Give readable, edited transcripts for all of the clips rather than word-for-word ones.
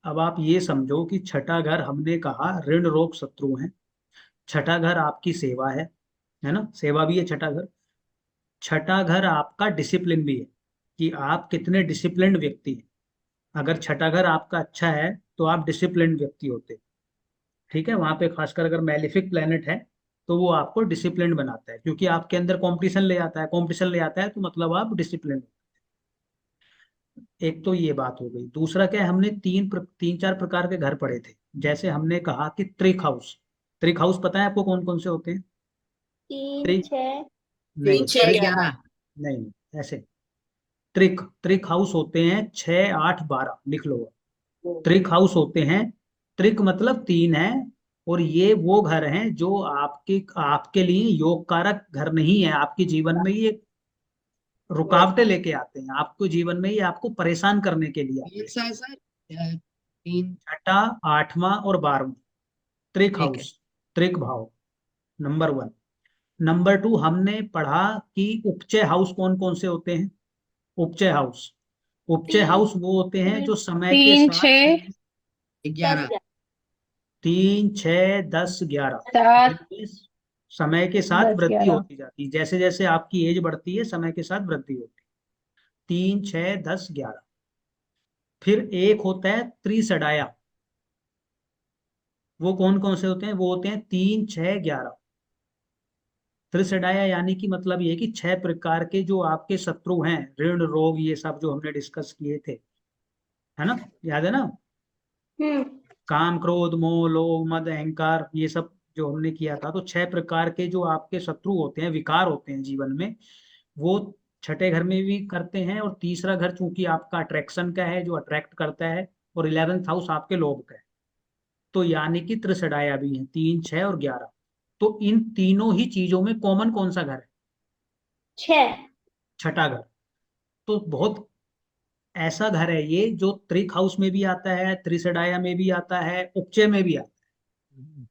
अब आप ये समझो कि छठा घर हमने कहा ऋण रोग शत्रु है। छठा घर आपकी सेवा है ना, सेवा भी है छठा घर। छठा घर आपका डिसिप्लिन भी है, कि आप कितने डिसिप्लिन्ड व्यक्ति हैं। अगर छठा घर आपका अच्छा है तो आप डिसिप्लिन्ड व्यक्ति होते हैं। ठीक है, वहां पे खासकर अगर मैलिफिक प्लेनेट है तो वो आपको डिसिप्लिन बनाता है, क्योंकि आपके अंदर कंपटीशन ले आता है, कंपटीशन ले आता है तो मतलब आप डिसिप्लिन। एक तो ये बात हो गई। दूसरा क्या है, हमने तीन चार प्रकार के घर पढ़े थे। जैसे हमने कहा कि त्रिक हाउस। त्रिक हाउस पता है आपको कौन कौन से होते हैं? तीन त्रिक, छः नहीं तीन छह त्रिक, 11। नहीं नहीं, ऐसे त्रिक त्रिक हाउस होते हैं 6 8 12, लिख लो। त्रिक हाउस होते हैं, त्रिक मतलब तीन है। और ये वो घर हैं जो आपके आपके लिए योग कारक घर नहीं है, आपके जीवन में ये रुकावटें लेके आते हैं, आपको जीवन में ये आपको परेशान करने के लिए आते कौन हैं। सा है सर? तीन। छठा, आठवां और 12वां, त्रिक ठीक है। हाउस, त्रिक भाव, नंबर वन। नंबर टू, हमने पढ़ा कि उपचय हाउस कौन कौन से होते हैं। उपचय हाउस, उपचय तीन हाउस वो होते हैं जो समय के तीन साथ छः 11। 3 6 10 11, 7 जिनमें समय के साथ 10 वृद्धि 11। होती जाती है। जैसे जैसे आपकी एज बढ़ती है समय के साथ वृद्धि होती है। 3 6 10 11। फिर एक होता है त्रिसडाया। वो कौन कौन से होते हैं? वो होते हैं 3 6 11। त्रिसडाया यानी कि मतलब ये कि 6 प्रकार के जो आपके शत्रु हैं, ऋण रोग ये सब जो हमने डिस्कस किए थे, है ना, याद है ना? हम्म। काम क्रोध मोह लोभ मद अहंकार ये सब जो हमने किया था, तो 6 प्रकार के जो आपके शत्रु होते हैं, विकार होते हैं जीवन में, वो छठे घर में भी करते हैं। और तीसरा घर चूंकि आपका अट्रैक्शन का है, जो अट्रैक्ट करता है, और 11th हाउस आपके लोभ का है, तो यानी कि त्रिसडाया भी है, 3 6 और 11। तो इन तीनों ही चीजों में कॉमन कौन सा घर है? 6। छठा घर। तो बहुत ऐसा घर है ये, जो त्रिक हाउस में भी आता है, त्रिसडाया में भी आता है, उपचय में भी आता है।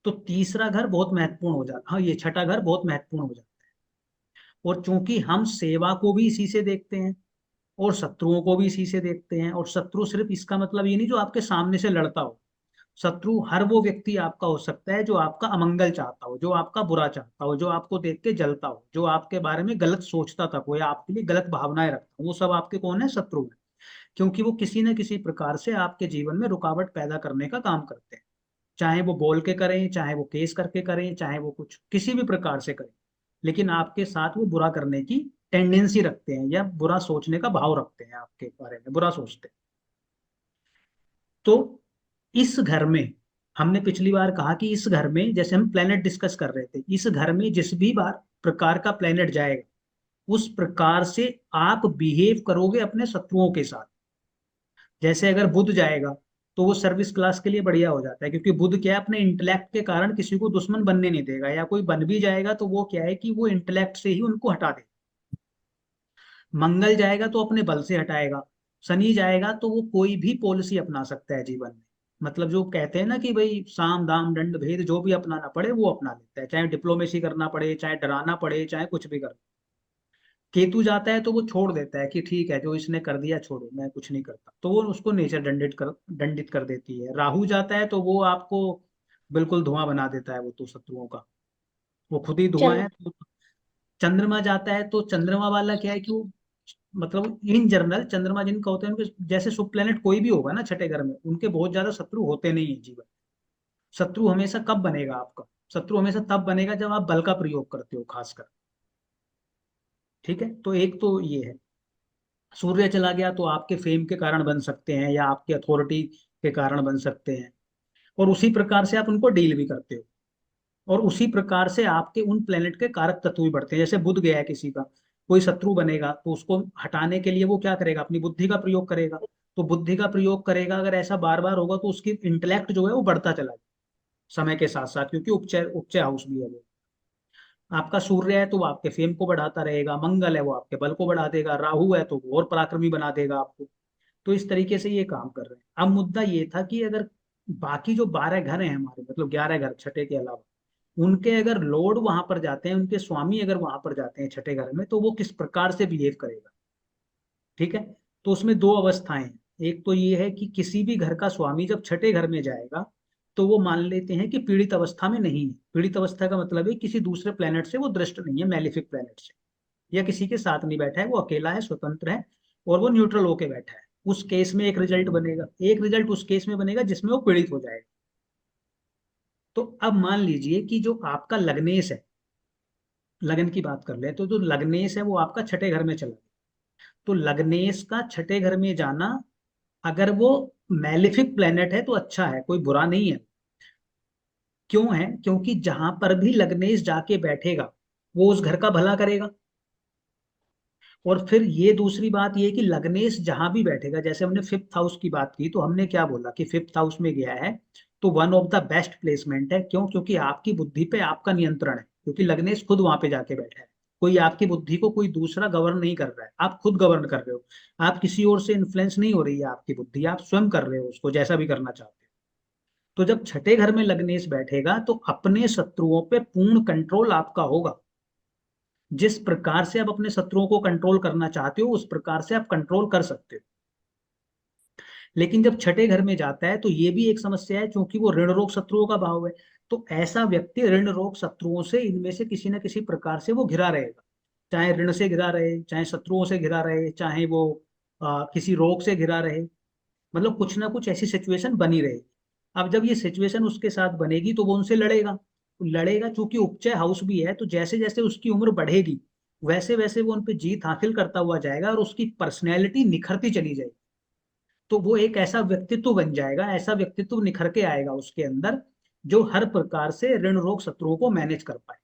तो तीसरा घर बहुत महत्वपूर्ण हो जाता, हाँ ये छठा घर बहुत महत्वपूर्ण हो जाता है। और चूंकि हम सेवा को भी इसी से देखते हैं और शत्रुओं को भी इसी से देखते हैं, और शत्रु सिर्फ इसका मतलब ये नहीं जो आपके सामने से लड़ता हो। शत्रु हर वो व्यक्ति आपका हो सकता है जो आपका अमंगल चाहता हो, जो आपका बुरा चाहता हो, जो आपको देख के जलता हो, जो आपके बारे में गलत सोचता तक हो, या आपके लिए गलत भावनाएं रखता हो, वो सब आपके कौन है? शत्रु है। क्योंकि वो किसी न किसी प्रकार से आपके जीवन में रुकावट पैदा करने का काम करते हैं। चाहे वो बोल के करें, चाहे वो केस करके करें, चाहे वो कुछ किसी भी प्रकार से करें, लेकिन आपके साथ वो बुरा करने की टेंडेंसी रखते हैं, या बुरा सोचने का भाव रखते हैं, आपके बारे में बुरा सोचते हैं। तो इस घर में, हमने पिछली बार कहा कि इस घर में, जैसे हम प्लेनेट डिस्कस कर रहे थे, इस घर में जिस भी बार प्रकार का प्लेनेट जाएगा, उस प्रकार से आप बिहेव करोगे अपने शत्रुओं के साथ। जैसे अगर बुध जाएगा तो वो सर्विस क्लास के लिए बढ़िया हो जाता है, क्योंकि बुध क्या है, अपने इंटेलेक्ट के कारण किसी को दुश्मन बनने नहीं देगा, या कोई बन भी जाएगा तो वो क्या है कि वो इंटेलेक्ट से ही उनको हटा दे। मंगल जाएगा तो अपने बल से हटाएगा। शनि जाएगा तो वो कोई भी पॉलिसी अपना सकता है जीवन में। मतलब जो कहते हैं ना कि भाई साम दाम दंड भेद जो भी अपनाना पड़े वो अपना लेता है, चाहे डिप्लोमेसी करना पड़े, चाहे डराना पड़े, चाहे कुछ भी कर। केतु जाता है तो वो छोड़ देता है कि ठीक है जो इसने कर दिया छोड़ो, मैं कुछ नहीं करता, तो वो उसको नेचर दंडित कर देती है। राहु जाता है तो वो आपको बिल्कुल धुआं बना देता है, वो तो शत्रुओं का, वो खुद ही धुआं चल। है। तो चंद्रमा जाता है तो चंद्रमा वाला क्या है कि वो, मतलब इन जनरल चंद्रमा जिनका होते हैं उनके जैसे शुभ प्लेनेट कोई भी होगा ना छठे घर में, उनके बहुत ज्यादा शत्रु होते नहीं है जीवन। शत्रु हमेशा कब बनेगा आपका? शत्रु हमेशा तब बनेगा जब आप बल का प्रयोग करते हो खासकर। ठीक है, तो एक तो ये है। सूर्य चला गया तो आपके फेम के कारण बन सकते हैं, या आपके अथॉरिटी के कारण बन सकते हैं, और उसी प्रकार से आप उनको डील भी करते हो। और उसी प्रकार से आपके उन प्लेनेट के कारक तत्व भी बढ़ते हैं। जैसे बुध गया है किसी का, कोई शत्रु बनेगा तो उसको हटाने के लिए वो क्या करेगा? अपनी बुद्धि का प्रयोग करेगा। तो बुद्धि का प्रयोग करेगा, अगर ऐसा बार बार होगा तो उसकी इंटेलेक्ट जो है वो बढ़ता चला जाएगा समय के साथ साथ, क्योंकि उपचय उपचय हाउस भी है वो। आपका सूर्य है तो वो आपके फेम को बढ़ाता रहेगा, मंगल है वो आपके बल को बढ़ा देगा, राहु है तो वो और पराक्रमी बना देगा आपको। तो इस तरीके से ये काम कर रहे हैं। अब मुद्दा ये था कि अगर बाकी जो 12 घर हैं हमारे, मतलब 11 घर छठे के अलावा, उनके अगर लॉर्ड वहां पर जाते हैं, उनके स्वामी अगर वहां पर जाते हैं छठे घर में, तो वो किस प्रकार से बिहेव करेगा। ठीक है, तो उसमें दो अवस्थाएं हैं। एक तो ये है कि किसी भी घर का स्वामी जब छठे घर में जाएगा तो वो मान लेते हैं कि पीड़ित अवस्था में नहीं है। पीड़ित अवस्था का मतलब है किसी दूसरे प्लेनेट से वो दृष्ट नहीं है, मैलिफिक प्लेनेट से, या किसी के साथ नहीं बैठा है, वो अकेला है, स्वतंत्र है, और वो न्यूट्रल होके बैठा है। उस केस में एक रिजल्ट बनेगा, एक रिजल्ट उस केस में बनेगा जिसमें वो पीड़ित हो जाएगा। तो अब मान लीजिए कि जो आपका लग्नेश है, लगन की बात कर ले तो जो लग्नेश है वो आपका छठे घर में चला गया। तो लग्नेश का छठे घर में जाना, अगर वो मैलिफिक प्लेनेट है तो अच्छा है, कोई बुरा नहीं है। क्यों है? क्योंकि जहां पर भी लग्नेश जाके बैठेगा वो उस घर का भला करेगा। और फिर ये दूसरी बात ये कि लग्नेश जहां भी बैठेगा, जैसे हमने फिफ्थ हाउस की बात की, तो हमने क्या बोला कि फिफ्थ हाउस में गया है तो one of the best placement है। क्यों? क्योंकि आपकी बुद्धि पे आपका नियंत्रण है, क्योंकि लग्नेश खुद वहां पे जाके बैठा है। कोई आपकी बुद्धि को कोई दूसरा गवर्न नहीं कर रहा है, आप खुद गवर्न कर रहे हो। आप किसी और से इन्फ्लुएंस नहीं हो रही है आपकी बुद्धि, आप स्वयं कर रहे हो उसको जैसा भी करना चाहते हो। तो जब छठे घर में लग्नेश बैठेगा तो अपने शत्रुओं पे पूर्ण कंट्रोल आपका होगा। जिस प्रकार से आप अपने शत्रुओं को कंट्रोल करना चाहते हो उस प्रकार से आप कंट्रोल कर सकते हो। लेकिन जब छठे घर में जाता है तो ये भी एक समस्या है, क्योंकि वो ऋण रोग शत्रुओं का भाव है। तो ऐसा व्यक्ति ऋण रोग शत्रुओं से, इनमें से किसी न किसी प्रकार से वो घिरा रहेगा। चाहे ऋण से घिरा रहे, चाहे शत्रुओं से घिरा रहे, चाहे वो किसी रोग से घिरा रहे, मतलब कुछ ना कुछ ऐसी सिचुएशन बनी रहेगी। अब जब ये सिचुएशन उसके साथ बनेगी तो वो उनसे लड़ेगा। लड़ेगा, चूंकि उपचय हाउस भी है, तो जैसे जैसे उसकी उम्र बढ़ेगी वैसे वैसे वो उन पे जीत हासिल करता हुआ जाएगा और उसकी पर्सनैलिटी निखरती चली जाएगी। तो वो एक ऐसा व्यक्तित्व बन जाएगा, ऐसा व्यक्तित्व निखर के आएगा उसके अंदर, जो हर प्रकार से ऋण रोग शत्रुओं को मैनेज कर पाए।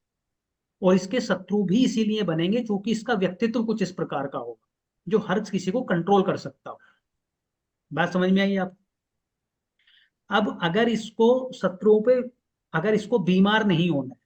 और इसके शत्रु भी इसीलिए बनेंगे क्योंकि इसका व्यक्तित्व कुछ इस प्रकार का होगा जो हर किसी को कंट्रोल कर सकता हो। बात समझ में आई आप? अब अगर इसको शत्रुओं पे, अगर इसको बीमार नहीं होना है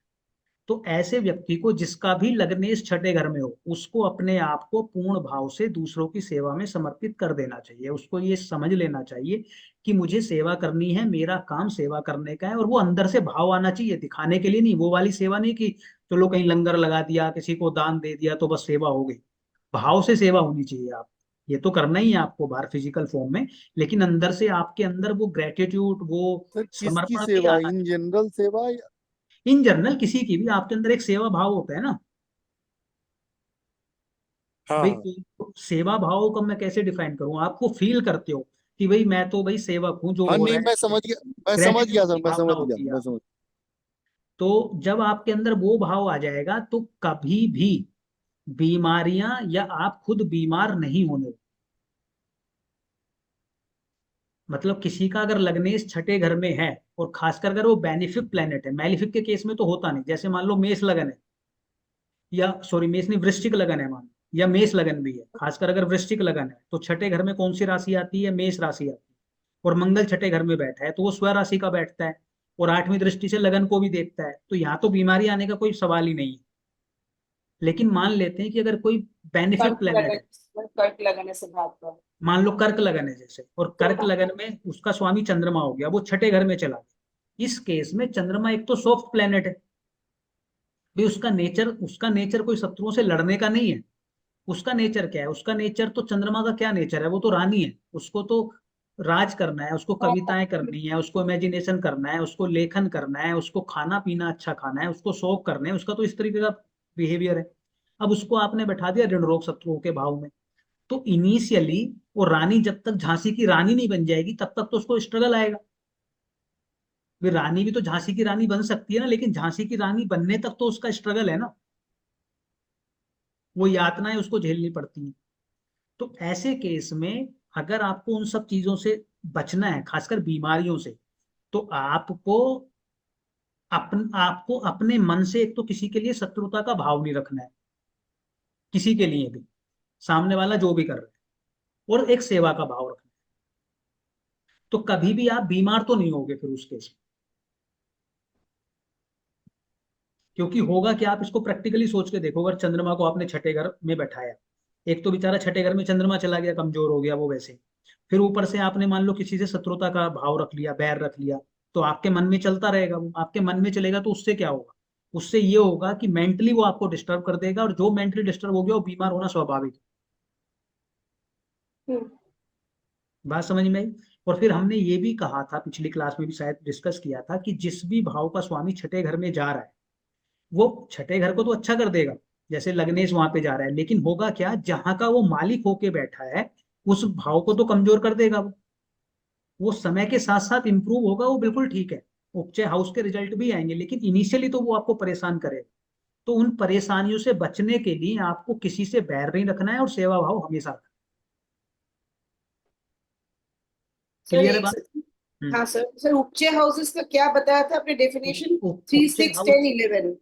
तो ऐसे व्यक्ति को, जिसका भी लग्नेश छठे घर में हो, उसको अपने आप को पूर्ण भाव से दूसरों की सेवा में समर्पित कर देना चाहिए। उसको ये समझ लेना चाहिए कि मुझे सेवा करनी है, मेरा काम सेवा करने का है, और वो अंदर से भाव आना चाहिए, दिखाने के लिए नहीं। वो वाली सेवा नहीं कि चलो कहीं लंगर लगा दिया, किसी को दान दे दिया तो बस सेवा हो गई। भाव से सेवा होनी चाहिए। आप ये तो करना ही है आपको बाहर फिजिकल फॉर्म में, लेकिन अंदर से आपके अंदर वो ग्रेटिट्यूड, वो सर किसकी समर्पण भी सेवा, आना इन चाहिए। जनरल सेवा या? इन जनरल किसी की भी आपके अंदर एक सेवा भाव होता है ना हाँ भाई। हाँ तो सेवा भाव को मैं कैसे डिफाइन करूं? आपको फील करते हो कि भाई मैं तो भाई सेवक हूं, जो हाँ, हो नहीं रहा मैं है। समझ गया, मैं समझ गया ग्रेटिट्यूड सर, की मैं भावना समझ गया, होती है मैं आप। समझ। तो जब आपके अंदर वो भाव आ जाएगा तो कभी भी बीमारियां, या आप खुद बीमार नहीं होने। मतलब किसी का अगर लग्नेश छठे घर में है, और खासकर अगर वो बेनिफिक प्लेनेट है, मैलिफिक के केस में तो होता नहीं, जैसे मान लो मेष लगन है, या सॉरी मेष नहीं, वृश्चिक लगन है मान लो, या मेष लगन भी है, खासकर अगर वृश्चिक लगन है तो छठे घर में कौन सी राशि आती है? मेष राशि आती है। और मंगल छठे घर में बैठा है तो वो स्व राशि का बैठता है, और आठवीं दृष्टि से लगन को भी देखता है, तो यहाँ तो बीमारी आने का कोई सवाल ही नहीं है। लेकिन मान लेते हैं कि अगर कोई बेनिफिक कर्क प्लेनेट लगन, है, कर्क लगन से बात कर। मान लो कर्क लगन है जैसे, और कर्क लगन में उसका स्वामी चंद्रमा हो गया, वो छठे घर में चला गया। इस केस में चंद्रमा एक तो सॉफ्ट प्लेनेट है भी, उसका नेचर कोई शत्रुओं से लड़ने का नहीं है। उसका नेचर क्या है? उसका नेचर तो, चंद्रमा का क्या नेचर है? वो तो रानी है, उसको तो राज करना है, उसको कविताएं करनी है, उसको इमेजिनेशन करना है, उसको लेखन करना है, उसको खाना पीना अच्छा खाना है, उसको शौक करने हैं, उसका तो इस तरीके का बिहेवियर है। अब उसको आपने बैठा दिया ऋण रोग शत्रुओं के भाव में, तो इनिशियली वो रानी जब तक झांसी की रानी नहीं बन जाएगी तब तक तो उसको स्ट्रगल आएगा। वे रानी भी तो झांसी की रानी बन सकती है ना, लेकिन झांसी की रानी बनने तक तो उसका स्ट्रगल है ना, वो यातनाएं उसको झेलनी पड़ती हैं। तो ऐसे केस में अगर आपको उन सब चीजों से बचना है, खासकर बीमारियों से, तो आपको अपने मन से एक तो किसी के लिए शत्रुता का भाव नहीं रखना है, किसी के लिए भी, सामने वाला जो भी कर रहा है, और एक सेवा का भाव रखना है। तो कभी भी आप बीमार तो नहीं होगे फिर उस केस में। क्योंकि होगा कि आप इसको प्रैक्टिकली सोच के देखो, अगर चंद्रमा को आपने छठे घर में बैठाया, एक तो बेचारा छठे घर में चंद्रमा चला गया, कमजोर हो गया वो वैसे, फिर ऊपर से आपने मान लो किसी से शत्रुता का भाव रख लिया, बैर रख लिया, तो आपके मन में चलता रहेगा। वो आपके मन में चलेगा तो उससे क्या होगा? उससे ये होगा कि मेंटली वो आपको डिस्टर्ब कर देगा, और जो मेंटली डिस्टर्ब हो गया वो बीमार होना स्वाभाविक है। हम्म। बात समझ में आई। और फिर हमने ये भी कहा था, पिछली क्लास में भी शायद डिस्कस किया था, कि जिस भी भाव का स्वामी छठे घर में जा रहा है वो छठे घर को तो अच्छा कर देगा, जैसे लग्नेश वहां पे जा रहा है, लेकिन होगा क्या, जहां का वो मालिक होके बैठा है उस भाव को तो कमजोर कर देगा वो समय के साथ साथ इंप्रूव होगा, वो बिल्कुल ठीक है, उपचय हाउस के रिजल्ट भी आएंगे, लेकिन इनिशियली तो वो आपको परेशान करेगा। तो उन परेशानियों से बचने के लिए आपको किसी से बैर नहीं रखना है और सेवा भाव हमेशा रखना सर क्लियर है एक बात। सेकंड। हाँ सर, सर उपचय हाउसेस का क्या बताया था आपने डेफिनेशन? थ्री उपचय सिक्स हाउस टेन इलेवन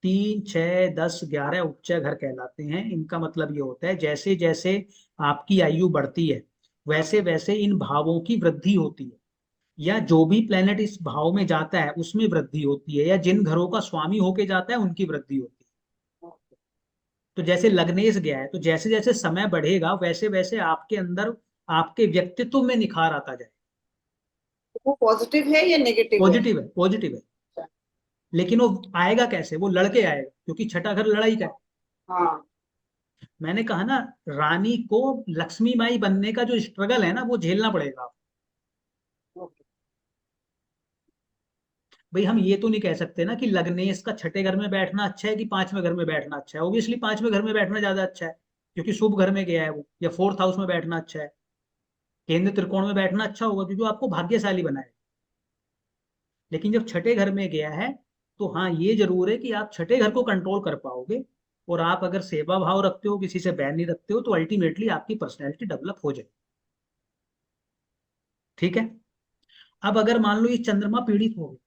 3, 6, 10, 11 उपचय घर कहलाते हैं। इनका मतलब ये होता है जैसे जैसे आपकी आयु बढ़ती है वैसे वैसे इन भावों की वृद्धि होती है, या जो भी प्लेनेट इस भाव में जाता है उसमें वृद्धि होती है, या जिन घरों का स्वामी होके जाता है उनकी वृद्धि होती है। तो जैसे लग्नेश गया है तो जैसे जैसे समय बढ़ेगा वैसे वैसे आपके अंदर आपके व्यक्तित्व में निखार आता जाए। वो पॉजिटिव है या नेगेटिव है? पॉजिटिव है, पॉजिटिव है, लेकिन वो आएगा कैसे, वो लड़के आएगा, क्योंकि छठा घर लड़ाई का है। हाँ मैंने कहा ना, रानी को लक्ष्मी माई बनने का जो स्ट्रगल है ना वो झेलना पड़ेगा। ओके। भाई हम ये तो नहीं कह सकते ना कि लग्नेश का छठे घर में बैठना अच्छा है कि पांचवें घर में बैठना अच्छा है। ऑब्वियसली पांचवें घर में बैठना ज्यादा अच्छा है, क्योंकि शुभ घर में गया है वो, या फोर्थ हाउस में बैठना अच्छा है, केंद्र त्रिकोण में बैठना अच्छा होगा, क्योंकि वो आपको भाग्यशाली बनाए। लेकिन जब छठे घर में गया है तो हाँ ये जरूर है कि आप छठे घर को कंट्रोल कर पाओगे, और आप अगर सेवा भाव रखते हो, किसी से बैर नहीं रखते हो, तो अल्टीमेटली आपकी पर्सनैलिटी डेवलप हो जाए। ठीक है। अब अगर मान लो ये चंद्रमा पीड़ित हो गया,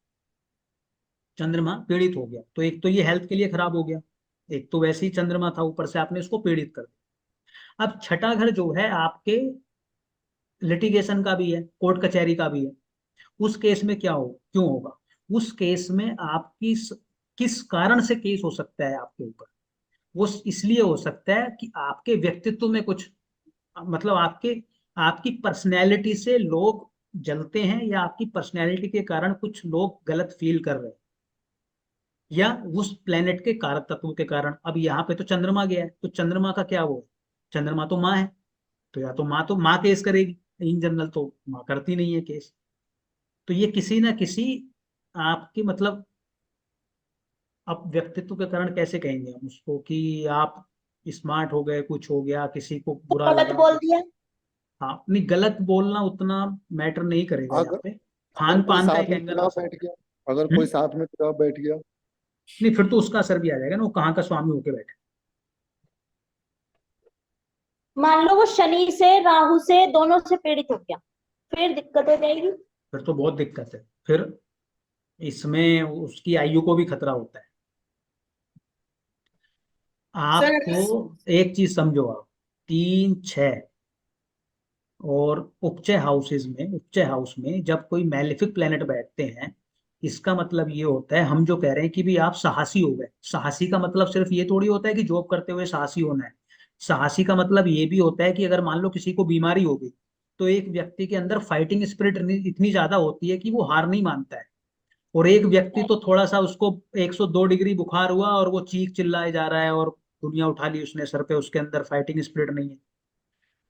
चंद्रमा पीड़ित हो गया, तो एक तो ये हेल्थ के लिए खराब हो गया, एक तो वैसे ही चंद्रमा था, ऊपर से आपने इसको पीड़ित कर दिया। अब छठा घर जो है आपके लिटिगेशन का भी है, कोर्ट कचहरी का भी है। उस केस में क्या हो, क्यों होगा, उस केस में आपकी किस कारण से केस हो सकता है आपके ऊपर, वो इसलिए हो सकता है कि आपके व्यक्तित्व में कुछ, मतलब आपके आपकी पर्सनैलिटी से लोग जलते हैं, या आपकी पर्सनैलिटी के कारण कुछ लोग गलत फील कर रहे हैं, या उस प्लेनेट के कारक तत्वों के कारण। अब यहाँ पे तो चंद्रमा गया है, तो चंद्रमा का क्या वो है, चंद्रमा तो माँ है, तो माँ केस करेगी, इन जनरल तो माँ करती नहीं है केस। तो ये किसी ना किसी आपकी मतलब, अब व्यक्तित्व के कारण कैसे कहेंगे हम उसको, कि आप स्मार्ट हो गए, कुछ हो गया, किसी को बुरा गलत लगा बोल कुछ। दिया। हाँ नहीं, गलत बोलना उतना मैटर नहीं करेगा यहाँ अगर पे, अगर खान कोई पान का साथ एक में एंगल आ चुनाव सकता बैठ गया, अगर है। कोई साथ में चुनाव बैठ गया। नहीं फिर तो उसका असर भी आ जाएगा ना, वो कहाँ का स्वामी होके बैठे। मान लो वो शनि से राहु से दोनों से पीड़ित हो गया, फिर दिक्कत हो जाएगी। फिर तो बहुत दिक्कत है, फिर इसमें उसकी आयु को भी खतरा होता है। सर आपको एक चीज समझो, आप 3, 6 और उपचय हाउस में जब कोई मैलेफिक प्लेनेट बैठते हैं, इसका मतलब ये होता है, हम जो कह रहे हैं कि भी आप साहसी हो गए, साहसी का मतलब सिर्फ ये थोड़ी होता है कि जॉब करते हुए साहसी होना है। साहसी का मतलब ये भी होता है कि अगर मान लो किसी को बीमारी हो गई, तो एक व्यक्ति के अंदर फाइटिंग स्पिरिट इतनी ज्यादा होती है कि वो हार नहीं मानता है। और एक व्यक्ति तो थोड़ा सा उसको 102 डिग्री बुखार हुआ और वो चीख चिल्लाए जा रहा है और दुनिया उठा ली उसने सर पे, उसके अंदर फाइटिंग स्पिरिट नहीं है।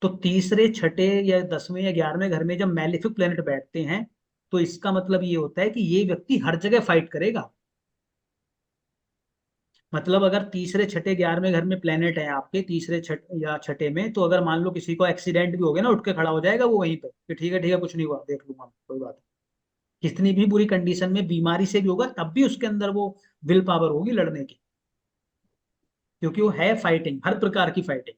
तो तीसरे, छठे या 10वें या 11वें घर में जब मैलिफिक प्लेनेट बैठते हैं, तो इसका मतलब ये होता है कि ये व्यक्ति हर जगह फाइट करेगा। मतलब अगर तीसरे, छठे, 11वें घर में प्लेनेट है आपके, तीसरे छठ या छठे में, तो अगर मान लो किसी को एक्सीडेंट भी हो गया ना, उठ के खड़ा हो जाएगा वो वहीं पे कि ठीक है कुछ नहीं हुआ, देख लूंगा कोई बात नहीं। कितनी भी बुरी कंडीशन में बीमारी से भी होगा तब भी उसके अंदर वो विल पावर होगी लड़ने की, क्योंकि वो है फाइटिंग, हर प्रकार की फाइटिंग।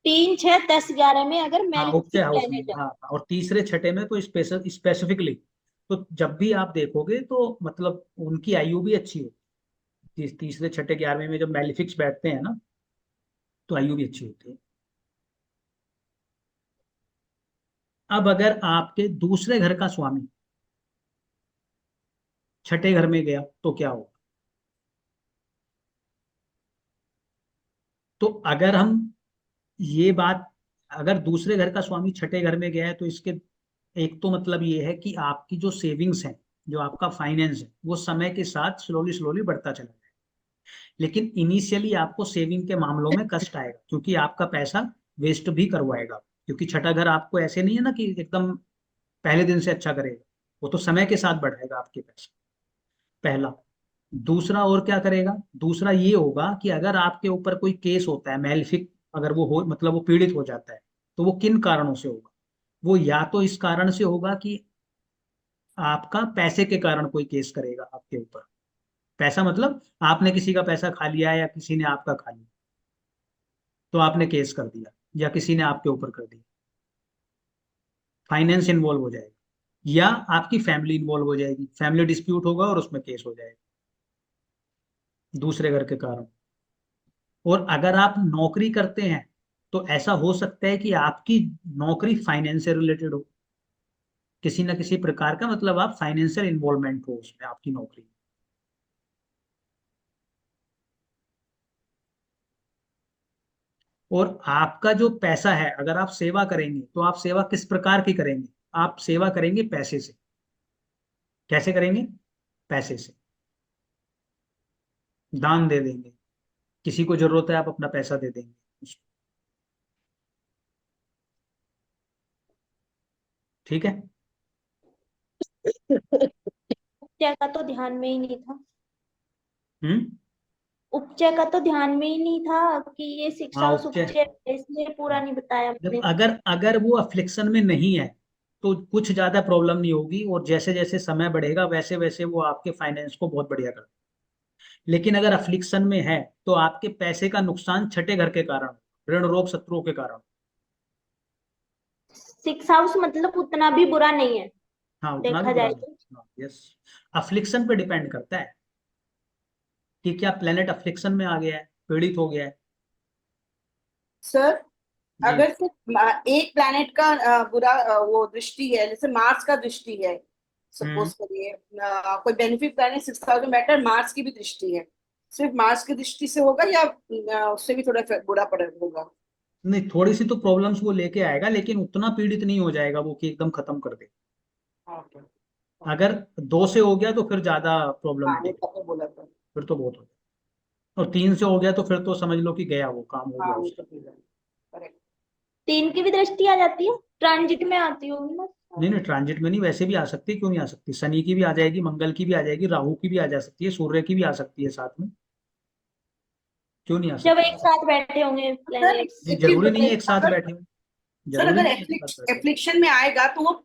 3, 6, 10, 11 में अगर हाँ उपचय मैलेफिक हाउस में, प्लेनेट है। हाँ, और तीसरे छठे में तो स्पेसिफिकली, तो जब भी आप देखोगे तो मतलब उनकी आयु भी अच्छी होती है। तीसरे, छठे, 11वें में जब मैलिफिक्स बैठते हैं ना, तो आयु भी अच्छी होती है। अब अगर आपके दूसरे घर का स्वामी छठे घर में गया तो क्या होगा, तो अगर हम ये बात, अगर दूसरे घर का स्वामी छठे घर में गया है तो इसके एक तो मतलब ये है कि आपकी जो सेविंग्स है, जो आपका फाइनेंस है, वो समय के साथ स्लोली स्लोली बढ़ता चला जाएगा। लेकिन इनिशियली आपको सेविंग के मामलों में कष्ट आएगा, क्योंकि आपका पैसा वेस्ट भी करवाएगा। क्योंकि छठा घर आपको ऐसे नहीं है ना कि एकदम पहले दिन से अच्छा करेगा, वो तो समय के साथ बढ़ाएगा आपके पैसे, पहला। दूसरा और क्या करेगा, दूसरा ये होगा कि अगर आपके ऊपर कोई केस होता है मैलिफिक, अगर वो हो मतलब वो पीड़ित हो जाता है, तो वो किन कारणों से होगा, वो या तो इस कारण से होगा कि आपका पैसे के कारण कोई केस करेगा आपके ऊपर। पैसा मतलब आपने किसी का पैसा खा लिया या किसी ने आपका खा लिया, तो आपने केस कर दिया या किसी ने आपके ऊपर कर दिया, फाइनेंस इन्वॉल्व हो जाएगा। या आपकी फैमिली इन्वॉल्व हो जाएगी, फैमिली डिस्प्यूट होगा और उसमें केस हो जाएगा दूसरे घर के कारण। और अगर आप नौकरी करते हैं तो ऐसा हो सकता है कि आपकी नौकरी फाइनेंस से रिलेटेड हो, किसी ना किसी प्रकार का, मतलब आप फाइनेंशियल इन्वॉल्वमेंट हो उसमें आपकी नौकरी। और आपका जो पैसा है, अगर आप सेवा करेंगे तो आप सेवा किस प्रकार की करेंगे, आप सेवा करेंगे पैसे से। कैसे करेंगे, पैसे से, दान दे देंगे, किसी को जरूरत है आप अपना पैसा दे देंगे उसको। ठीक है। उपचय का तो ध्यान में ही नहीं था। हम्म। उपचय का तो ध्यान में ही नहीं था कि ये सिक्स हाँ हाउस उपचय, उपचय है, इसलिए पूरा नहीं बताया जब मैंने। अगर अगर वो अफ्लिक्शन में नहीं है तो कुछ ज्यादा प्रॉब्लम नहीं होगी, और जैसे जैसे समय बढ़ेगा वैसे वैसे वो आपके फाइनेंस को बहुत बढ़िया कर। लेकिन अगर अफ्लिक्शन में है तो आपके पैसे का नुकसान छठे घर के कारण, ऋण रोग शत्रुओं के कारण। सिक्स हाउस मतलब उतना भी बुरा नहीं है हाँ उतना भी देखा बुरा जाए नहीं। तो। हाँ यस, अफ्लिक्शन पे डिपेंड करता है कि क्या प्लेनेट अफ्लिक्शन में आ गया है, पीड़ित हो गया है। सर, जी। अगर सिर्फ एक प्लैनेट का बुरा वो दृष्टि है, जैसे मार्स का दृष्टि है, हम्म। सपोज करिए कोई बेनिफिट प्लैनेट 6000 बेटर, मार्स की भी दृष्टि है, सिर्फ मार्स की दृष्टि से होगा या उससे भी थोड़ा बुरा पड़ होगा? नहीं, थोड़ी सी तो प्रॉब्लम्स वो लेके आएगा, लेकिन उतना पीड़ित नहीं हो जाएगा वो कि एकदम खत्म कर दे। हाँ अगर दो से हो गया तो फिर ज्यादा प्रॉब्लम हाँ, ये नहीं, तो आपने बोला था। फिर तो बहुत हो गया। और तीन से हो गया तो फिर तो समझ लो कि गया, वो काम हो गया हाँ, ये उसका। तो ठीक है, करेक्ट। 3 की भी दृष्टि आ जाती है, ट्रांजिट में आती होगी ना। नहीं नहीं, ट्रांजिट में नहीं, वैसे भी आ सकती है, क्यों नहीं आ सकती, शनि की भी आ जाएगी, मंगल की भी आ जाएगी, राहु की भी आ जा सकती है, सूर्य की भी आ सकती है साथ में, क्यों नहीं आ जब सकती। एक साथ बैठे होंगे सर, प्लैनेट्स। नहीं एक चीज जरूरी नहीं है बताइए, एक साथ अगर बैठे हो, सर जरूरी अगर नहीं है एक साथ बैठे हो। एफ्लिक्शन में आएगा तो वो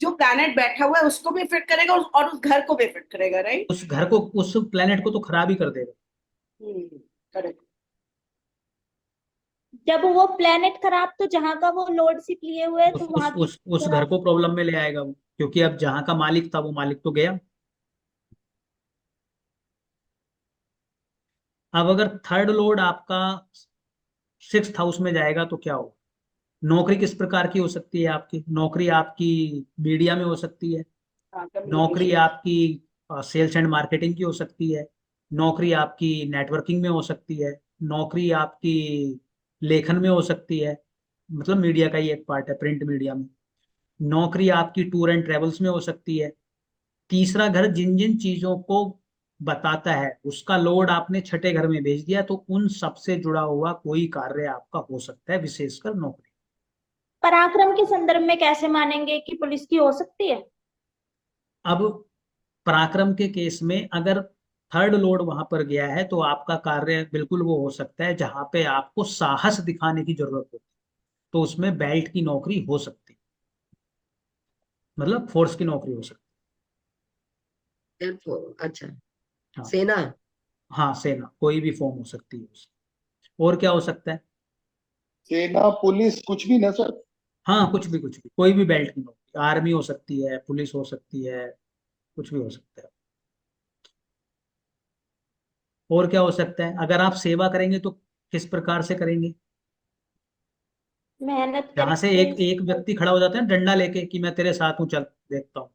जो प्लैनेट बैठा हुआ है उसको भी इफेक्ट करेगा और उस घर को भी इफेक्ट करेगा, राइट? उस घर को, उस प्लेनेट को तो खराब ही कर देगा। करेक्ट। जब वो प्लेनेट खराब तो जहां का वो लॉर्डशिप लिए हुए है उस तो उस वहां की उस उस घर को प्रॉब्लम में ले आएगा वो, क्योंकि अब जहां का मालिक था वो मालिक तो गया। अब अगर थर्ड लॉर्ड आपका सिक्स्थ हाउस में जाएगा तो क्या होगा, नौकरी किस प्रकार की हो सकती है आपकी, नौकरी आपकी मीडिया में हो सकती है, हाँ, नौकरी कम्युनिकेशन। आपकी सेल्स एंड मार्केटिंग की हो सकती है, नौकरी आपकी नेटवर्किंग में हो सकती है, नौकरी आपकी लेखन में हो सकती है, मतलब मीडिया का ही एक पार्ट है प्रिंट मीडिया में, नौकरी आपकी टूर एंड ट्रेवल्स में हो सकती है। तीसरा घर जिन जिन चीजों को बताता है उसका लोड आपने छठे घर में भेज दिया, तो उन सब से जुड़ा हुआ कोई कार्य आपका हो सकता है, विशेषकर नौकरी। पराक्रम के संदर्भ में कैसे मानेंगे कि पुलिस की हो सकती है? अब पराक्रम के केस में अगर थर्ड लोड वहां पर गया है तो आपका कार्य बिल्कुल वो हो सकता है जहां पे आपको साहस दिखाने की जरूरत होती है, तो उसमें बेल्ट की नौकरी हो सकती है, मतलब फोर्स की नौकरी हो सकती अच्छा, है। हाँ। सेना। हाँ सेना, कोई भी फॉर्म हो सकती है उसकी। और क्या हो सकता है, सेना पुलिस कुछ भी ना सर? हाँ कुछ भी, कुछ भी, कोई भी बेल्ट की नौकरी, आर्मी हो सकती है, पुलिस हो सकती है, कुछ भी हो सकता है। और क्या हो सकता है, अगर आप सेवा करेंगे तो किस प्रकार से करेंगे, मेहनत जहां से करके। एक एक व्यक्ति खड़ा हो जाता है ना डंडा लेके कि मैं तेरे साथ हूँ, चल देखता हूँ,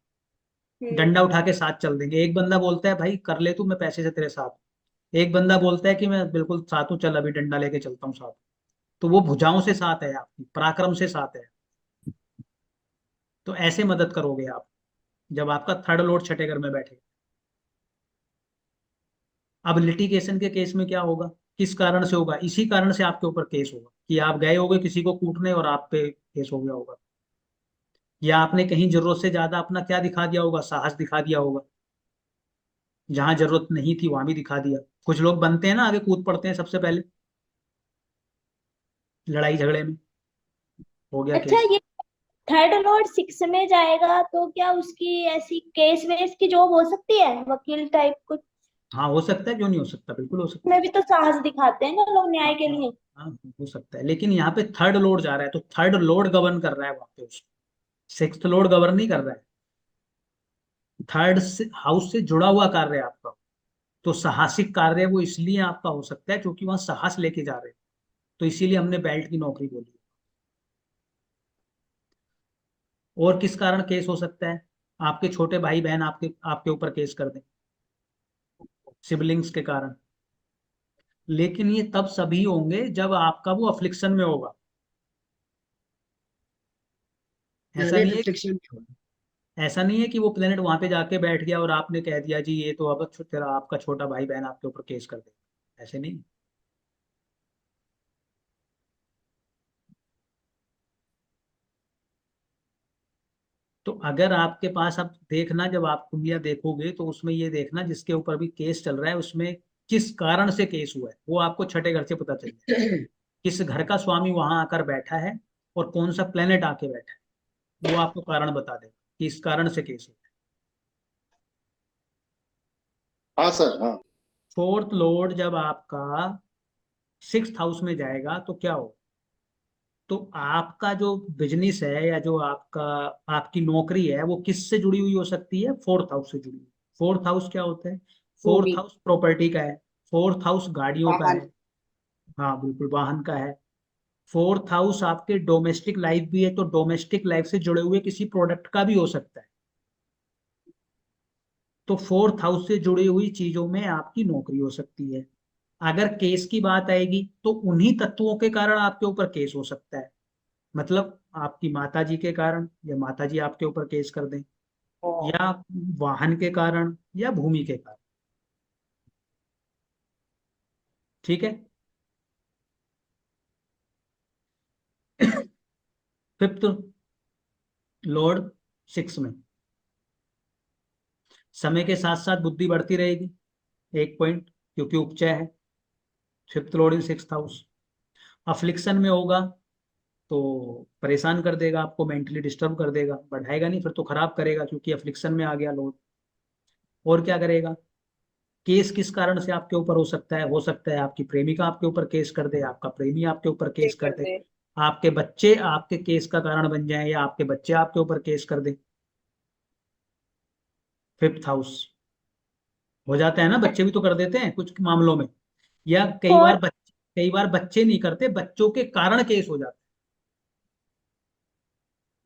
हम्म। डंडा उठा के साथ चल देंगे। एक बंदा बोलता है भाई कर ले तू, मैं पैसे से तेरे साथ हूं। एक बंदा बोलता है कि मैं बिल्कुल साथ हूँ, चल अभी डंडा लेके चलता हूँ साथ। तो वो भुजाओं से साथ है, आपकी पराक्रम से साथ है, तो ऐसे मदद करोगे आप जब आपका थर्ड लॉर्ड छठे घर में बैठे। अब लिटिगेशन के केस में क्या होगा, किस कारण से होगा? इसी कारण से आपके ऊपर केस होगा कि आप गए होगे किसी को कूटने और आप पे केस हो गया होगा, या आपने कहीं जरूरत से ज्यादा अपना क्या दिखा दिया होगा, साहस दिखा दिया होगा, जहां जरूरत नहीं थी वहां भी दिखा दिया। कुछ लोग बनते हैं ना, आगे कूद पड़ते हैं सबसे पहले लड़ाई झगड़े में, हो गया अच्छा, केस। ये थर्ड लॉर्ड सिक्स में जाएगा तो क्या उसकी ऐसी केस वेस की जॉब हो सकती है, वकील टाइप कुछ? हाँ हो सकता है, क्यों नहीं हो सकता, बिल्कुल हो सकता है। में भी तो साहस दिखाते हैं ना लोग न्याय हाँ के हाँ लिए। हाँ, हो सकता है, लेकिन यहाँ पे थर्ड लोड जा रहा है तो थर्ड लोड गवर्न कर रहा है वहां पे उसको, सिक्स्थ लोड गवर्न नहीं कर रहा है। थर्ड हाउस से जुड़ा हुआ कार्य है आपका, तो साहसिक कार्य वो इसलिए आपका हो सकता है क्योंकि वहां साहस लेके जा रहे हैं, तो इसीलिए हमने बेल्ट की नौकरी बोली। और किस कारण केस हो सकता है? आपके छोटे भाई बहन आपके आपके ऊपर केस कर दें, सिबलिंग्स के कारण। लेकिन ये तब सभी होंगे जब आपका वो अफ्लिक्शन में होगा। ऐसा नहीं प्लेनेट है, अफ्लिक्शन में होगा। ऐसा नहीं है कि वो प्लेनेट वहां पे जाके बैठ गया और आपने कह दिया जी ये तो अब तेरा आपका छोटा भाई बहन आपके ऊपर केस कर देगा, ऐसे नहीं। तो अगर आपके पास, अब देखना जब आप कुंडलियां देखोगे तो उसमें ये देखना जिसके ऊपर भी केस चल रहा है उसमें किस कारण से केस हुआ है, वो आपको छठे घर से पता चल जाए। किस घर का स्वामी वहां आकर बैठा है और कौन सा प्लेनेट आके बैठा है, वो आपको कारण बता देगा कि इस कारण से केस हुआ है। हाँ सर, हाँ। फोर्थ लॉर्ड जब आपका सिक्स्थ हाउस में जाएगा तो क्या हो, तो आपका जो बिजनेस है या जो आपका आपकी नौकरी है वो किससे जुड़ी हुई हो सकती है? फोर्थ हाउस से जुड़ी हुई। फोर्थ हाउस क्या होता है? फोर्थ भूमि, हाउस प्रॉपर्टी का है, फोर्थ हाउस गाड़ियों का वाहन। है, हाँ बिल्कुल वाहन का है। फोर्थ हाउस आपके डोमेस्टिक लाइफ भी है, तो डोमेस्टिक लाइफ से जुड़े हुए किसी प्रोडक्ट का भी हो सकता है। तो फोर्थ हाउस से जुड़ी हुई चीजों में आपकी नौकरी हो सकती है। अगर केस की बात आएगी तो उन्हीं तत्वों के कारण आपके ऊपर केस हो सकता है। मतलब आपकी माता जी के कारण, या माता जी आपके ऊपर केस कर दें, और या वाहन के कारण, या भूमि के कारण। ठीक है। फिफ्थ लॉर्ड सिक्स में, समय के साथ साथ बुद्धि बढ़ती रहेगी, एक पॉइंट, क्योंकि उपचय है। Fifth Lord in six house affliction में होगा तो परेशान कर देगा आपको, मेंटली डिस्टर्ब कर देगा, बढ़ाएगा नहीं, फिर तो खराब करेगा क्योंकि अफ्लिक्शन में आ गया लॉर्ड। और क्या करेगा? केस किस कारण से आपके ऊपर हो सकता है? हो सकता है आपकी प्रेमिका आपके ऊपर केस कर दे, आपका प्रेमी आपके ऊपर केस चेक कर कर दे, दे। आपके बच्चे आपके केस का कारण बन जाएं, या आपके बच्चे आपके ऊपर केस कर दे। फिफ्थ हाउस हो जाता है ना, बच्चे भी तो कर देते हैं कुछ मामलों में, या फोर्थ कई बार बच्चे नहीं करते, बच्चों के कारण केस हो जाते हैं,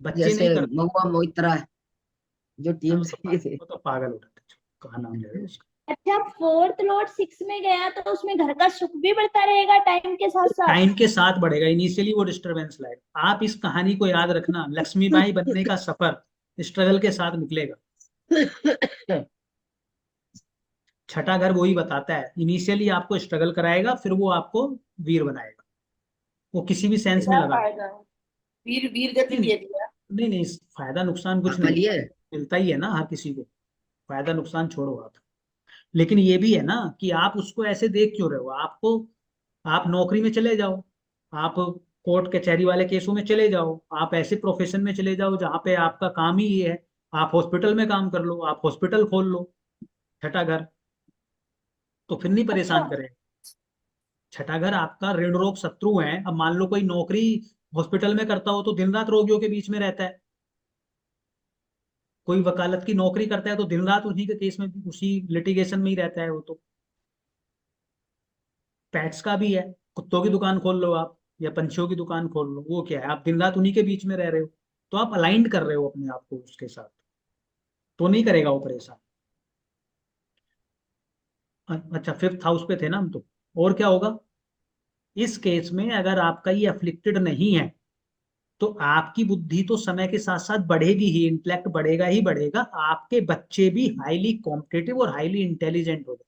बच्चे जैसे नहीं करते। महुआ मोइत्रा जो टीम वो तो से थे। वो तो पागल उठाते हैं, कहा नाम ले रहे हो उसका। अच्छा, फोर्थ लॉर्ड सिक्स में गया तो उसमें घर का सुख भी बढ़ता रहेगा टाइम के साथ साथ? टाइम के साथ बढ़ेगा, इनिशियली वो डिस्टरबेंस लाएगा। आप इस कहानी को याद रखना, लक्ष्मीबाई बनने का सफर स्ट्रगल के साथ निकलेगा। छठा घर वही बताता है, इनिशियली आपको स्ट्रगल कराएगा, फिर वो आपको वीर बनाएगा, वो किसी भी सेंस में क्या लगा। फायदा है? वीर वीर गति नहीं नहीं दे दिया। नहीं नहीं, फायदा नुकसान कुछ नहीं लिए है, मिलता ही है ना हर किसी को, फायदा नुकसान छोड़ो आप। लेकिन ये भी है ना कि आप उसको ऐसे देख क्यों रहे हो? आपको, आप नौकरी में चले जाओ, आप कोर्ट कचहरी वाले केसों में चले जाओ, आप ऐसे प्रोफेशन में चले जाओ जहाँ पे आपका काम ही ये है। आप हॉस्पिटल में काम कर लो, आप हॉस्पिटल खोल लो। छठा घर तो फिर नहीं अच्छा, परेशान करे। छठा घर आपका ऋण रोग शत्रु है। अब मान लो कोई नौकरी हॉस्पिटल में करता हो तो दिन रात रोगियों के बीच में रहता है, कोई वकालत की नौकरी करता है तो दिन रात उन्हीं के केस में, उसी लिटिगेशन में ही रहता है वो तो। पेट्स का भी है, कुत्तों की दुकान खोल लो आप, या पंछियों की दुकान खोल लो, वो क्या है, आप दिन रात उन्हीं के बीच में रह रहे हो, तो आप अलाइंड कर रहे हो अपने आप को उसके साथ, तो नहीं करेगा वो परेशान। अच्छा, फिफ्थ हाउस पे थे ना हम तो। और क्या होगा इस केस में? अगर आपका ये अफ्लिक्टेड नहीं है तो आपकी बुद्धि तो समय के साथ साथ बढ़ेगी ही, इंटेलेक्ट बढ़ेगा ही बढ़ेगा, आपके बच्चे भी हाईली कॉम्पिटेटिव और हाईली इंटेलिजेंट हो जाए।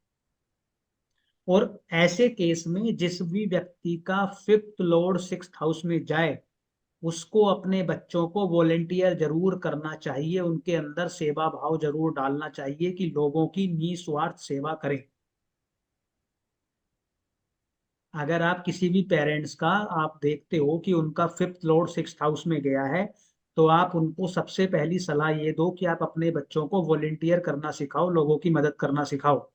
और ऐसे केस में जिस भी व्यक्ति का फिफ्थ लॉर्ड सिक्स्थ हाउस में जाए उसको अपने बच्चों को वॉलेंटियर जरूर करना चाहिए, उनके अंदर सेवा भाव जरूर डालना चाहिए कि लोगों की निस्वार्थ सेवा करें। अगर आप किसी भी पेरेंट्स का आप देखते हो कि उनका फिफ्थ लॉर्ड सिक्स्थ हाउस में गया है, तो आप उनको सबसे पहली सलाह ये दो कि आप अपने बच्चों को वॉलेंटियर करना सिखाओ, लोगों की मदद करना सिखाओ।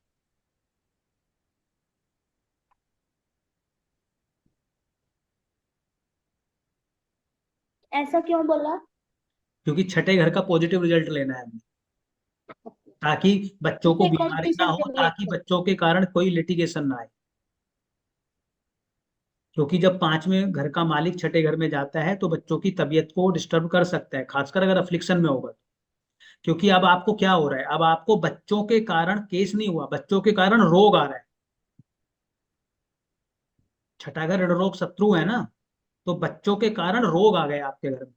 ऐसा क्यों बोला? क्योंकि छठे घर का पॉजिटिव रिजल्ट लेना है हमें, ताकि बच्चों को इससे बीमारी ना कंपटीशन हो, के लिए। ताकि बच्चों के कारण कोई लिटिगेशन ना आए। क्योंकि जब पांचवें घर का मालिक छठे घर में जाता है तो बच्चों की तबीयत को डिस्टर्ब कर सकता है, खासकर अगर अफ्लिक्शन में होगा। क्योंकि अब आपको क्या हो रहा है, अब आपको बच्चों के कारण केस नहीं हुआ, बच्चों के कारण रोग आ रहा है। छठा घर ऋण रोग शत्रु है ना, तो बच्चों के कारण रोग आ गए आपके घर में।